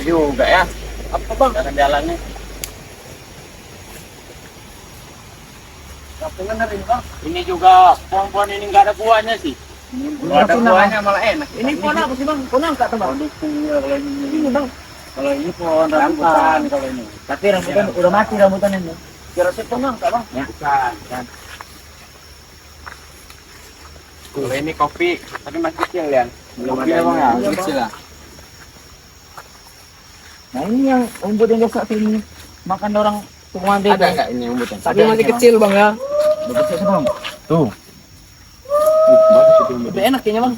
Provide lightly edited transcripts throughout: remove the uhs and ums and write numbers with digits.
juga ya. Apa bang? Jalan-jalannya. Apa benerin bang? Ini juga pohon-pohon ini nggak ada buahnya sih. Kalau ada buahnya malah enak. Ini pohon apa sih bang? Pohon angka tuh bang? Ini bang. Kalau ini pohon rambutan kalau ini. Tapi rambutan udah mati rambutan ini. Kira sih pohon angka bang? Ya. Bukan. Kalau ini kopi, tapi masih kecil ya. Belum Kopi ada ya, Bang, ya? ini. Iya, Kecil lah. Nah ini yang umbut yang biasa sini makan orang tukang mandi. Ada nggak ini umbutan? Tapi masih kecil bang ya. Udah besar bang. Tuh. Bagus itu umbut. Udah enak kayaknya bang.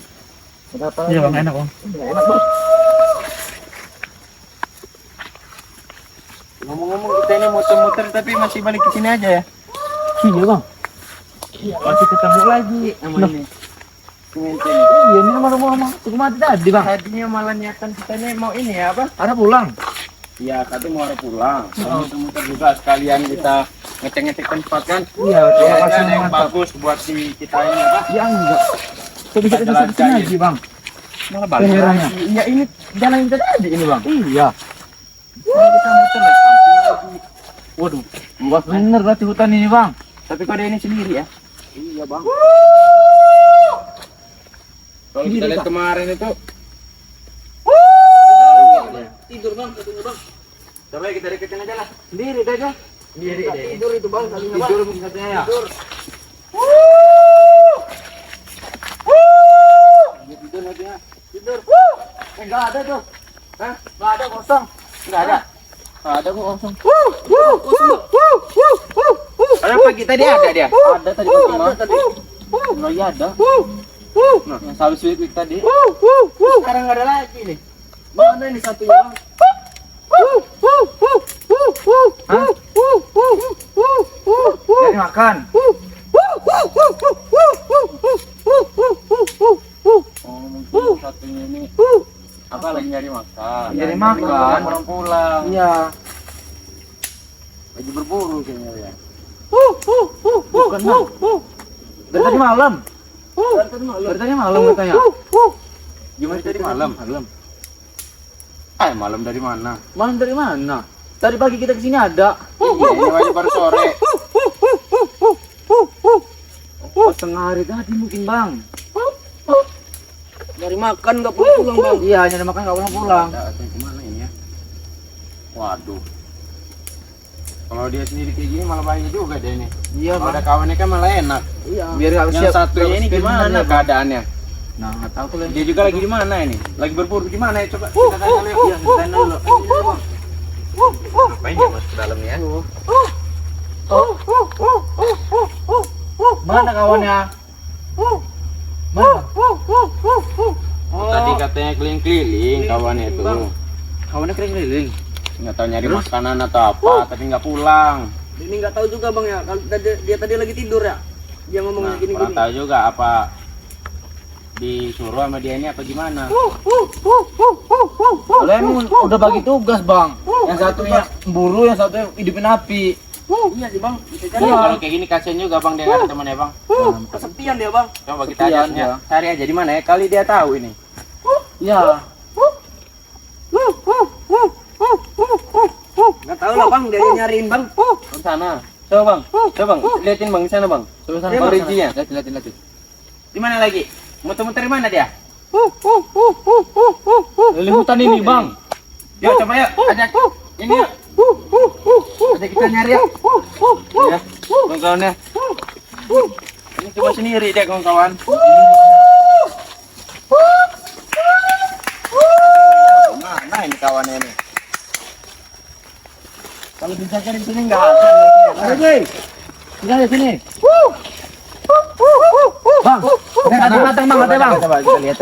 Iya bang, enak bang. Udah enak bang. Ngomong-ngomong kita ini muter-muter tapi masih balik ke sini aja ya. Iya bang. Iya, masih ketemu lagi sama ini. Pengintin. Iya ini rumah tukang mandi tadi bang. Tadinya malah niatan kita ini mau ini ya apa? Ada pulang. Iya, tadi mau ada pulang. Muter-muter juga sekalian kita ngecek-ngecek tempat kan. Iya. Kayaknya Lokasi ada yang mantap. bagus buat si kita ini apa? Ya enggak. Kok bisa kita Jalan sini kaki. lagi bang? Malah balik Daerahnya. lagi. Iya, ini jalan kita tadi ini bang. Iya. Kalau kita muter lah samping lagi. Waduh. Luas bener berarti hutan ini bang. Tapi kok ada ini sendiri ya? Iya bang. Kalau kita lihat kemarin itu Tidur bang, tidur bang. coba kita deketin aja lah. Sendiri aja. Sendiri deh. Tidur itu bang, tadinya bang. Tidur mungkin katanya ya. Tidur. Tidur katanya. Tidur. Enggak ada tuh. Hah? Enggak ada kosong. Enggak ada. Ada kok kosong. Ada pagi tadi ada dia. Ada tadi kosong bang. Tadi. Mulai ada. Nah, yang sawi sweet tadi. Sekarang nggak ada lagi nih. Mana ini satunya bang? Hah? Jadi makan. Oh, mungkin satunya ini apa lagi nyari makan? Nyari makan. Orang pulang. Iya. Lagi berburu kayaknya ya. Bukan bang. Dari tadi malam. Dari tadi malam katanya. Gimana tadi malam? Malam. Malam dari mana? Malam dari mana? Tadi pagi kita kesini ada. Iya, ini aja baru sore. Oh, setengah hari tadi mungkin bang. Dari makan nggak pulang bang. Iya, nyari makan nggak pulang. Ada atau kemana ini ya? Waduh. Kalau dia sendiri kayak gini malah bahaya juga deh ini. Iya Kalau ada bang. kawannya kan malah enak. Iya. Biar nggak Yang satunya ini gimana keadaannya? Nah, nggak tahu tuh. Dia juga lagi di mana ini? Lagi berburu di mana ya? Coba kita tanya dulu. Iya, kita tanya dulu. Ngapain dia masuk ke dalam ya? Mana kawannya? Mana? Tadi katanya keliling-keliling kawannya itu. Bang. Kawannya keliling-keliling. Nggak tahu nyari makanan atau apa, tapi nggak pulang. Ini nggak tahu juga bang ya. Kalau dia tadi lagi tidur ya. Dia ngomong Nah, kurang tahu juga apa disuruh sama dia ini apa gimana. Kalau emang udah bagi tugas bang. Yang satunya buru, yang satunya hidupin api. Iya sih bang. Bisa jadi. Iya. Kalau kayak gini kasihan juga bang dia nggak ada temannya bang. Kesepian dia bang. Coba kita Kesepian, aja ya. cari aja di mana ya. Kali dia tahu ini. Iya. Nggak tahu lah bang. Dia nyariin bang. Di sana. Coba bang. Coba bang. Liatin bang di sana bang. Coba sana. Iya, Bang Bang. rincinya. Lihatin. Di mana lagi? Muter-muter di mana dia? Dari hutan ini bang. Yuk coba yuk. Ajak. Ini yuk. Ajak kita nyari yuk. Ya. Kawan-kawannya. Ini coba sendiri deh kawan-kawan. Mana ini kawannya ini? Kalau bisa cari sini nggak ada. Oke. Kita di sini. Bang, datang bang, bang. Coba kita lihat.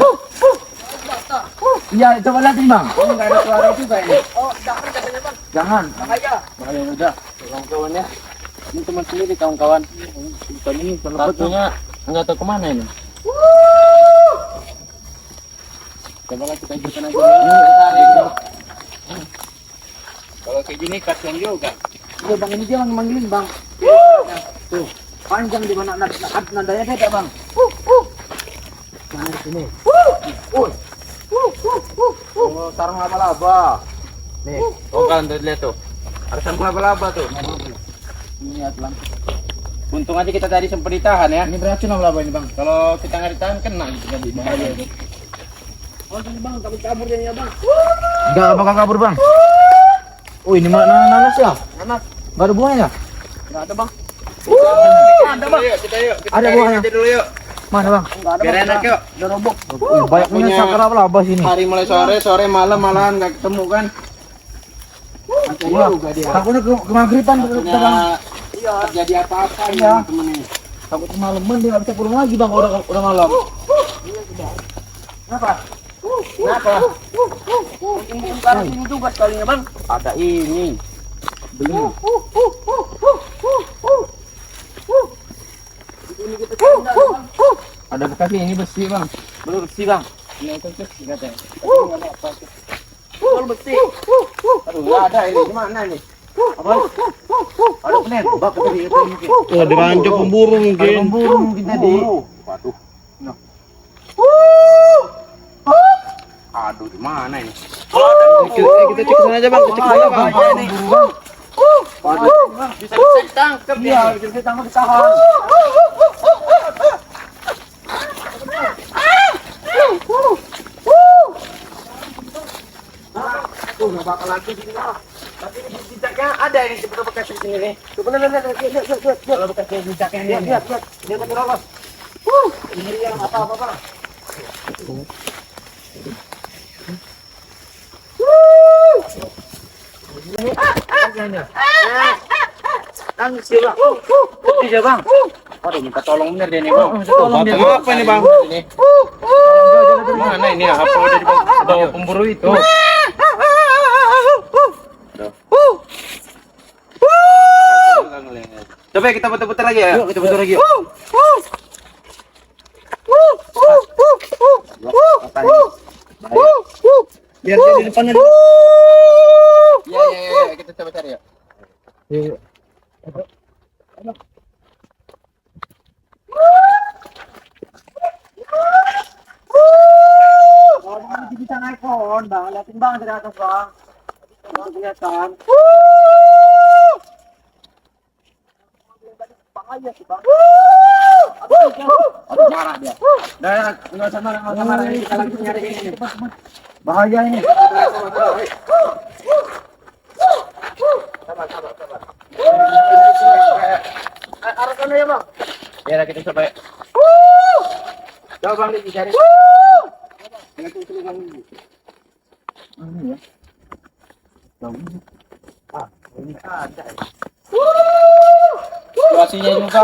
Iya, coba lihat bang. Ini nggak ada suara juga ini. Oh, jangan katanya bang. Jangan. Bahaya. Bahaya udah. Kawan-kawannya. Ini teman sendiri kawan-kawan. Bukan ini, Satunya nggak tahu kemana ini. Coba lah kita ikutin aja. Kalau kayak gini kasihan juga. Iya bang, ini dia manggilin bang. Tuh, panjang di mana nadanya beda bang. Nah, di sini. Oh, sarang laba-laba. Nih, kan tuh lihat tuh. Ada sampah laba-laba tuh. Lihat bang. Untung aja kita tadi sempat ditahan ya. Ini beracun laba ini bang. Kalau kita nggak ditahan kena gitu tadi bahaya. Oh ini bang, kabur jadinya bang. Enggak bakal kabur bang. Oh ini mana nanas ya? Nanas. Gak ada buahnya? Nggak ada bang. Ada bang. Kita yuk. Kita Ada cari buahnya. aja dulu yuk. Mana bang? Enggak ada. Biar enak yuk. Udah robok. Banyak punya Punya- sakar laba sini. Hari mulai sore malam malahan nggak ketemu kan. Wah, takutnya ke maghriban kita bang. Iya. Terjadi apa-apa Iya. ya temen ini. Takut malaman dia nggak bisa pulang lagi bang. Udah malam. Kenapa? Kenapa? Mungkin karena sini juga sekalinya bang. Ada ini. Belum. Ada bekas ini besi bang. Belum besi bang. Ini itu besi katanya. Belum besi. Aduh nggak ada ini gimana nih? Apa? Ada penembak tadi itu mungkin. Oh, dirancang pemburu Ada mungkin. pemburu mungkin tadi. Waduh. Nah. Aduh di mana ini? Kita cek sana aja bang, kita cek sana bang. Bahaya nih. Waduh. Bisa ditangkap Iya, ya. bisa ditangkap ditahan. Tuh nggak bakal lagi di sini. Tapi ini jejaknya ada ini sebenarnya bekas di sini nih. Tuh benar. Lihat. Kalau bekas jejaknya ini. Lihat. Dia tapi lolos. Ini yang apa bang? Nangis ya bang. Sedih ya bang. Waduh minta tolong bener dia nih bang. Tolong dia. Batang apa ini bang? Ini. Mana ini apa udah di bawah pemburu itu? Coba kita putar-putar lagi ya. Yuk kita putar lagi. Yuk. Biar dia di depan aja. Iya, kita coba cari ya. Yuk. Bisa naik pohon bang, liatin bang dari atas bang. Bang kelihatan. Bahaya sih bang. Aduh marah dia. Dah, nggak usah marah, ini kita lagi nyari ini. Bahaya ini. Sabar. Arah sana ya bang. Ya kita coba. Coba bang dicari. Situasinya juga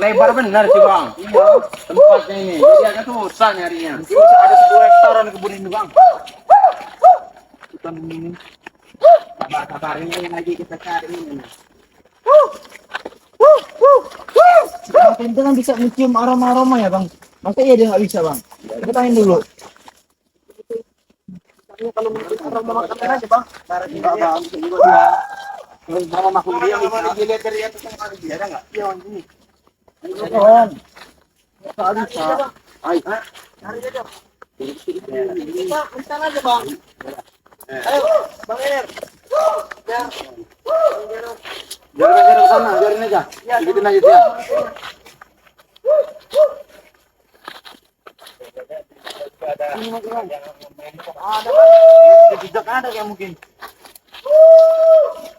lebar benar sih bang. Iya. Tempatnya ini. Jadi agak susah nyarinya. Ada 10 hektaran kebun ini bang. Hutan ini. Sabar ini lagi kita cari ini. Itu kan bisa mencium aroma ya bang. Masa iya dia nggak bisa bang? Kita tanyain dulu. Kalau menurut aroma makanan aja bang. Enggak bang. Kalau mau makhluk dia bisa dilihat dari atas yang ada dia ada nggak? Iya bang ini. Pohon. Nggak bisa. Ayo. Cari aja. Kita mencan aja bang. Ayo bang Ener. Jangan ke sana, biarin aja. Bikin aja dia. Ada jejak ada kayak mungkin.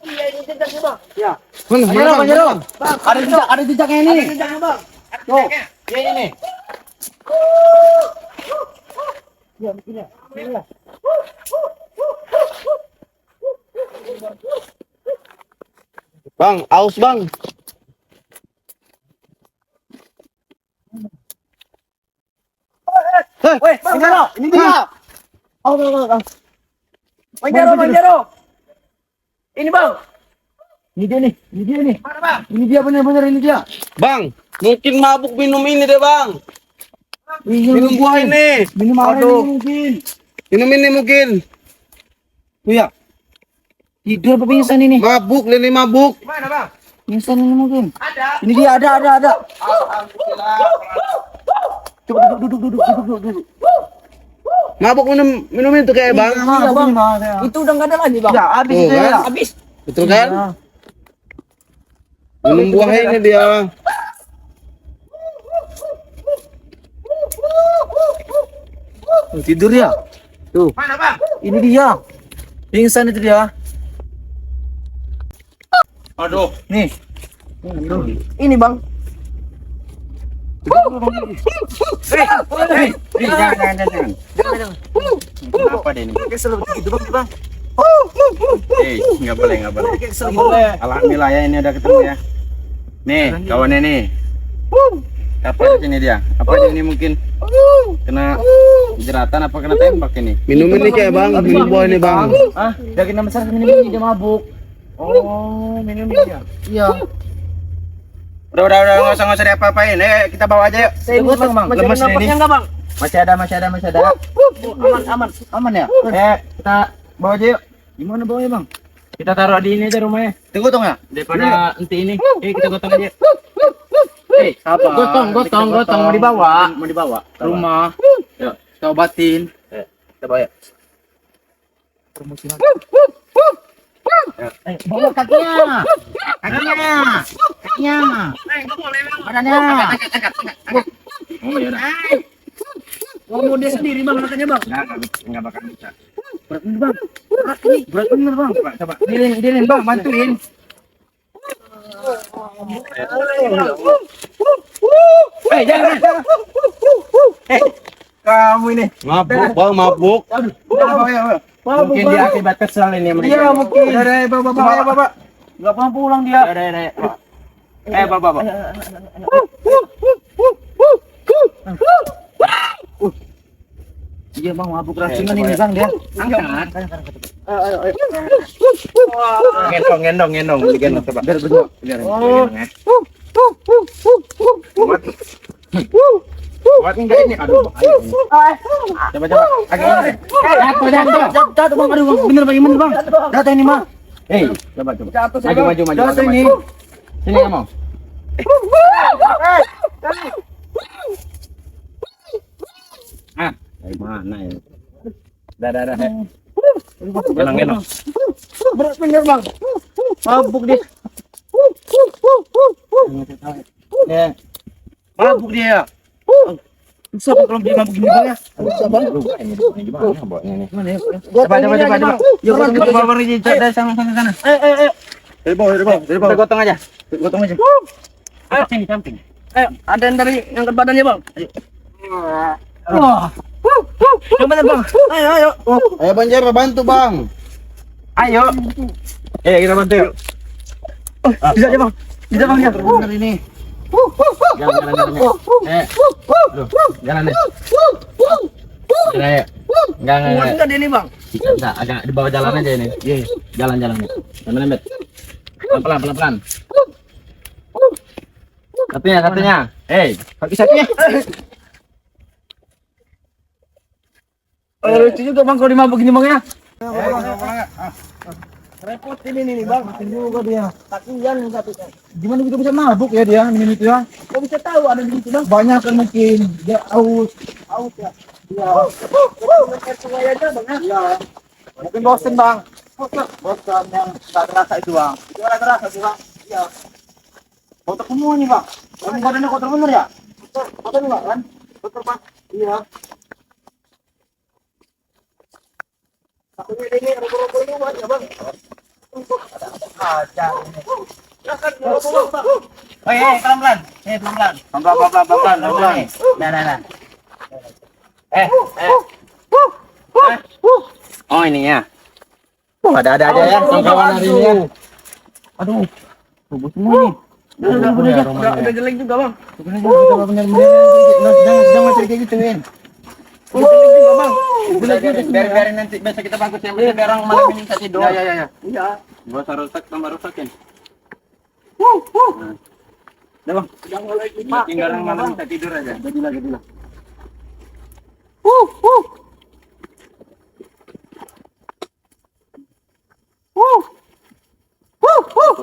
Iya ini jejaknya bang. Ya. Bang Jero. Ada jejaknya ini. Ada jejaknya bang. Tuh. Ya ini. Ya begini ya. Iya. Bang, aus bang. Weh, Bang Jero, ini dia. Oh, bang. Bang Jero. Ini bang. Ini dia nih. Mana bang? Ini dia bener-bener ini dia. Bang, mungkin mabuk minum ini deh bang. Minum buah ini. Minum air ini Aduh. mungkin. Minum ini mungkin. Oh ya. Tidur apa pingsan ini? Mabuk, Lili mabuk. Mana bang? Pingsan ini mungkin. Ada. Ini dia ada. Alhamdulillah. Coba duduk. Mabuk minum itu kayak bang. Iya, Bang. Itu udah enggak ada lagi, Bang. Ya, habis Tuh, itu kan? ya. Habis. Betul kan? Minum buah ini dia. Tidur ya? Tuh, Mana, Bang? ini dia. Pingsan itu dia. Aduh. Nih. Ini, Bang. Jangan. Kenapa dia ini? Kesel begitu, Bang. Nggak boleh. Kesel boleh. Alhamdulillah ya ini udah ketemu ya. Nih, kawannya nih. Apa di sini dia? Apa ini mungkin kena jeratan apa kena tembak ini? Minum ini kayak bang. Minum buah ini bang. Hah? Dari nama besar minum ini dia mabuk. Oh, minum ini dia. Iya. Udah nggak usah diapa-apain. Kita bawa aja yuk. Saya gotong, Bang. Lemes ini. Enggak, Bang? Masih ada. Aman ya? Kita bawa aja yuk. Gimana bawanya, Bang? Kita taruh di ini aja rumahnya. Tunggu ya. Daripada nanti ini. Kita gotong aja. Sabar. Gotong mau dibawa. Mau dibawa. Rumah. Yuk. Kita obatin. Kita bawa yuk. Bawa kakinya. Badannya. Oh ya udah. Mau dia sendiri, Bang, katanya, Bang. Nggak bakal bisa. Berat bener, Bang. Berat bener, Bang. Coba. Dilin, Bang, bantuin. Jangan. Kamu ini. Mabuk bang, mabuk. Mungkin dia akibat kesal ini. Iya, mungkin. Udah, bapak. Enggak mau pulang dia. Udah. Bapak. Iya, Bang, mabuk racikan ini, Bang, dia. Angkat. Gendong. Digendong coba. Biar berdua. Kuat enggak ini? Aduh. Coba. Agak. Jatuh, Bang. Aduh, Bang. Bener, Bang. Jatuh ini, mah. Coba. Maju. Jatuh ini. Sini kamu. Dari mana ya? Dah. Gendong. Berat bener, Bang. Mabuk dia. Mabuk dia. Bisa, Bang, kalau dia mabuk gini, Bang, ya. Bisa, Bang. Ini gimana bawanya ini? Coba. Yuk, bawa ini sana. Dari bawah. Gotong aja. Ayo, sini, samping. Ada yang dari angkat badannya, Bang. Wah. Coba, Bang. Ayo. Ayo Banjar bantu bang. Ayo. Kita bantu yuk. Bisa aja, Bang. Bisa, Bang, ya. Bener ini. Jalan deh. Enggak. Kuat enggak dia ini, Bang? Enggak, agak di bawah jalan aja ini. Jalan. Lembet. Pelan. Satunya. Kaki satunya. Lucu juga, Bang, kalau dimabuk gini, Bang, ya. Repot ini nih, Bang. Makin juga dia. Kasihan yang satu. Gimana kita bisa mabuk ya dia minum itu ya? Kok bisa tahu ada di situ, Bang? Banyak kan mungkin. Dia aus ya. Iya. Aja, Bang, ya. Iya. Mungkin bosen, Bang. Bosan yang tak terasa itu, Bang. Itu ada terasa sih, Bang. Iya. Kotor semua nih, Bang. Badannya kotor bener ya? Kotor enggak kan? Kotor, Bang. Iya. Satunya ini rokok-rokok ini buat ya, Bang. Aja ini. Ya kan, Bang. Pelan-pelan. Pelan-pelan. Nah. Oh, ininya. Ada aja ya, kawan hari ini ya. Aduh. Tubuh semua nih. Udah jelek juga, Bang. Jangan cerita gituin. Bang. Biarin nanti besok kita bagus yang penting biar orang malam ini bisa tidur. Iya. Gak usah rusak, tambah rusakin. Udah, Bang. Jangan lagi, Pak. Tinggal orang malam bisa tidur aja. Jadilah.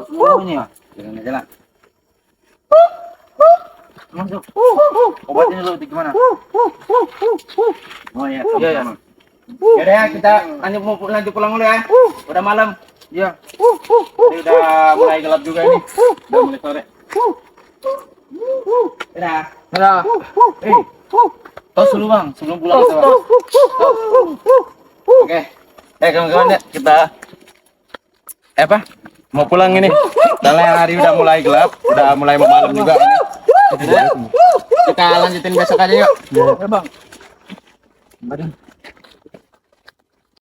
Semuanya. Jalan aja lah. Masuk. Obatnya dulu gimana? Oh iya. Yaudah ya, kita lanjut pulang dulu ya. Udah malam. Iya. Ini udah mulai gelap juga ini. Udah mulai sore. Dadah. Dadah. Tos dulu bang, sebelum pulang kita bang. Oke. Kawan-kawan ya, kita apa? Mau pulang ini. Karena hari udah mulai gelap, udah mulai mau malam juga. Kita lanjutin besok aja yuk. Ya bang.